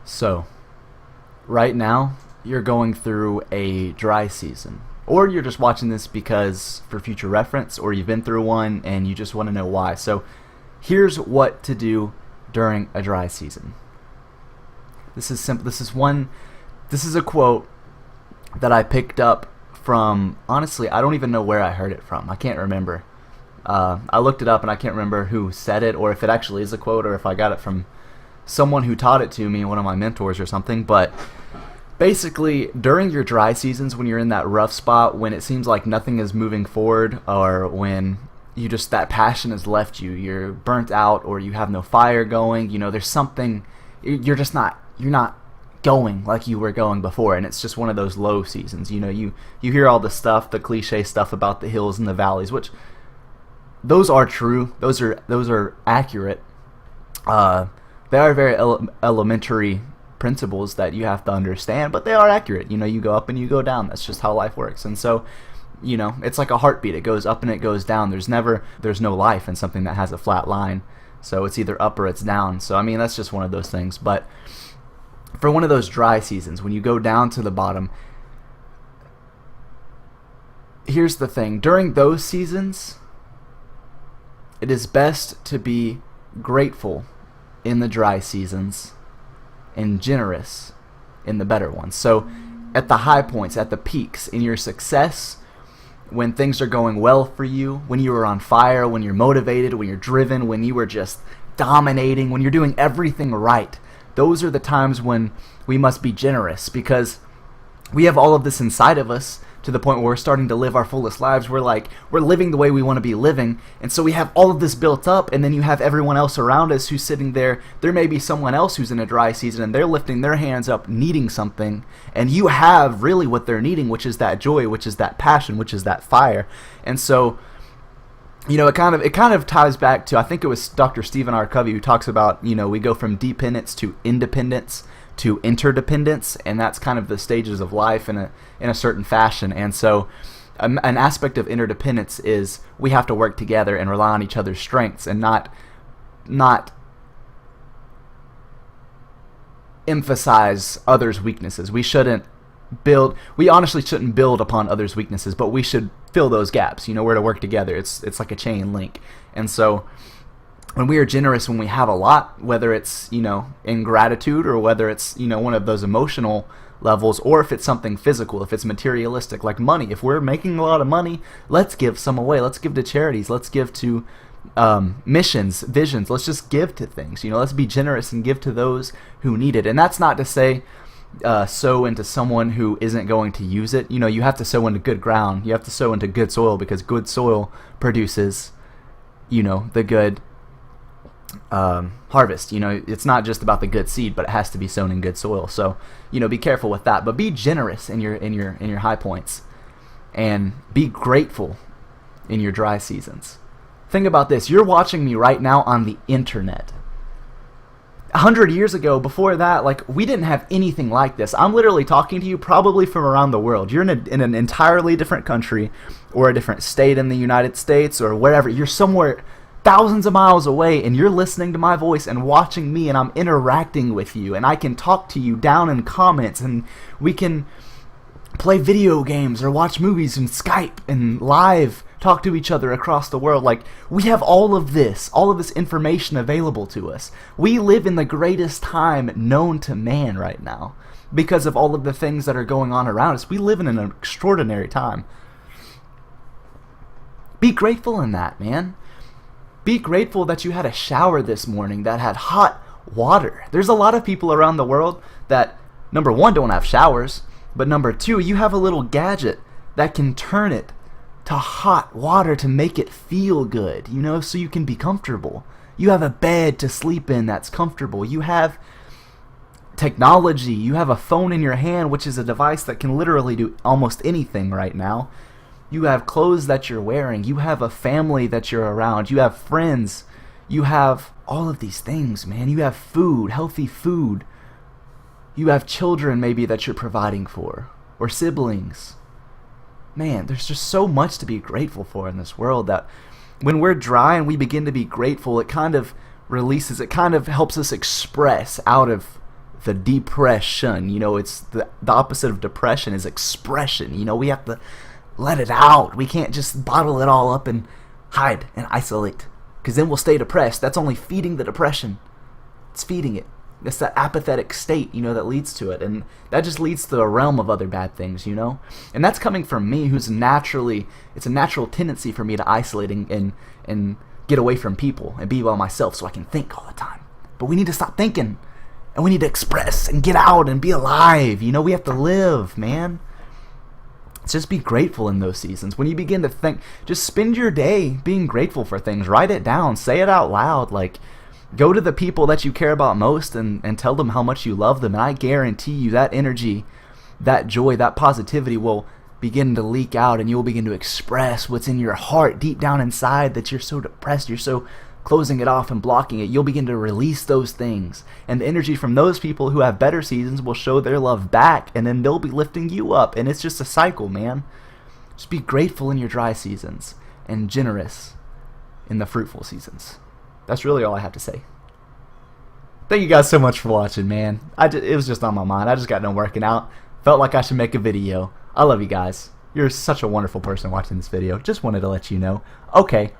So, right now, you're going through a dry season. Or you're just watching this because for future reference, or you've been through one and you just want to know why. So, here's what to do during a dry season. This is simple. This is a quote that I picked up from, honestly, I don't even know where I heard it from. I can't remember. I looked it up and I can't remember who said it, or if it actually is a quote, or if I got it from someone who taught it to me, one of my mentors or something. But basically, during your dry seasons, when you're in that rough spot, when it seems like nothing is moving forward, or when that passion has left you, you're burnt out, or you have no fire going, there's something, you're not going like you were going before, and it's just one of those low seasons. You hear all the stuff, the cliche stuff about the hills and the valleys, which those are true, those are accurate. They are very elementary principles that you have to understand, but they are accurate. You go up and you go down. That's just how life works. And so, it's like a heartbeat. It goes up and it goes down. There's no life in something that has a flat line. So it's either up or it's down. So that's just one of those things. But for one of those dry seasons, when you go down to the bottom, here's the thing. During those seasons, it is best to be grateful in the dry seasons and generous in the better ones. So at the high points, at the peaks, in your success, when things are going well for you, when you are on fire, when you're motivated, when you're driven, when you are just dominating, when you're doing everything right, those are the times when we must be generous, because we have all of this inside of us to the point where we're starting to live our fullest lives. We're living the way we want to be living, and so we have all of this built up, and then you have everyone else around us who's sitting there. There may be someone else who's in a dry season, and they're lifting their hands up needing something, and you have really what they're needing, which is that joy, which is that passion, which is that fire. And so it kind of ties back to, I think it was Dr. Stephen R. Covey who talks about, we go from dependence to independence to interdependence, and that's kind of the stages of life in a certain fashion. And so an aspect of interdependence is we have to work together and rely on each other's strengths, and not emphasize others' weaknesses. We honestly shouldn't build upon others' weaknesses, but we should fill those gaps. We're to work together. It's like a chain link. And so when we are generous, when we have a lot, whether it's, in gratitude, or whether it's, one of those emotional levels, or if it's something physical, if it's materialistic, like money. If we're making a lot of money, let's give some away. Let's give to charities. Let's give to missions, visions. Let's just give to things. Let's be generous and give to those who need it. And that's not to say sow into someone who isn't going to use it. You have to sow into good ground. You have to sow into good soil, because good soil produces, the good harvest. It's not just about the good seed, but it has to be sown in good soil. So be careful with that, but be generous in your high points, and be grateful in your dry seasons. Think about this. You're watching me right now on the internet. 100 years ago, before that, we didn't have anything like this. I'm literally talking to you probably from around the world. You're in an entirely different country, or a different state in the United States, or wherever. You're somewhere thousands of miles away, and you're listening to my voice and watching me, and I'm interacting with you, and I can talk to you down in comments, and we can play video games or watch movies and Skype and live talk to each other across the world. We have all of this information available to us. We live in the greatest time known to man right now, because of all of the things that are going on around us. We live in an extraordinary time. Be grateful in that, man. Be grateful that you had a shower this morning that had hot water. There's a lot of people around the world that, number one, don't have showers, but number two, you have a little gadget that can turn it to hot water to make it feel good, so you can be comfortable. You have a bed to sleep in that's comfortable. You have technology. You have a phone in your hand, which is a device that can literally do almost anything right now. You have clothes that you're wearing. You have a family that you're around. You have friends. You have all of these things, man. You have food, healthy food. You have children maybe that you're providing for, or siblings. Man, there's just so much to be grateful for in this world, that when we're dry and we begin to be grateful, it kind of releases, it kind of helps us express out of the depression. You know, it's the opposite of depression is expression. You know, we have to let it out. We can't just bottle it all up and hide and isolate, because then we'll stay depressed. That's only feeding the depression. It's feeding it. It's that apathetic state, you know, that leads to it. And that just leads to a realm of other bad things, you know? And that's coming from me, who's naturally, it's a natural tendency for me to isolate and get away from people and be by myself so I can think all the time. But we need to stop thinking. And we need to express and get out and be alive. You know, we have to live, man. Just be grateful in those seasons. When you begin to think, just spend your day being grateful for things. Write it down. Say it out loud. Like, go to the people that you care about most and tell them how much you love them. And I guarantee you that energy, that joy, that positivity will begin to leak out, and you will begin to express what's in your heart deep down inside, that you're so depressed, you're so closing it off and blocking it. You'll begin to release those things. And the energy from those people who have better seasons will show their love back, and then they'll be lifting you up. And it's just a cycle, man. Just be grateful in your dry seasons and generous in the fruitful seasons. That's really all I have to say. Thank you guys so much for watching, man. It was just on my mind. I just got done working out. Felt like I should make a video. I love you guys. You're such a wonderful person watching this video. Just wanted to let you know. Okay,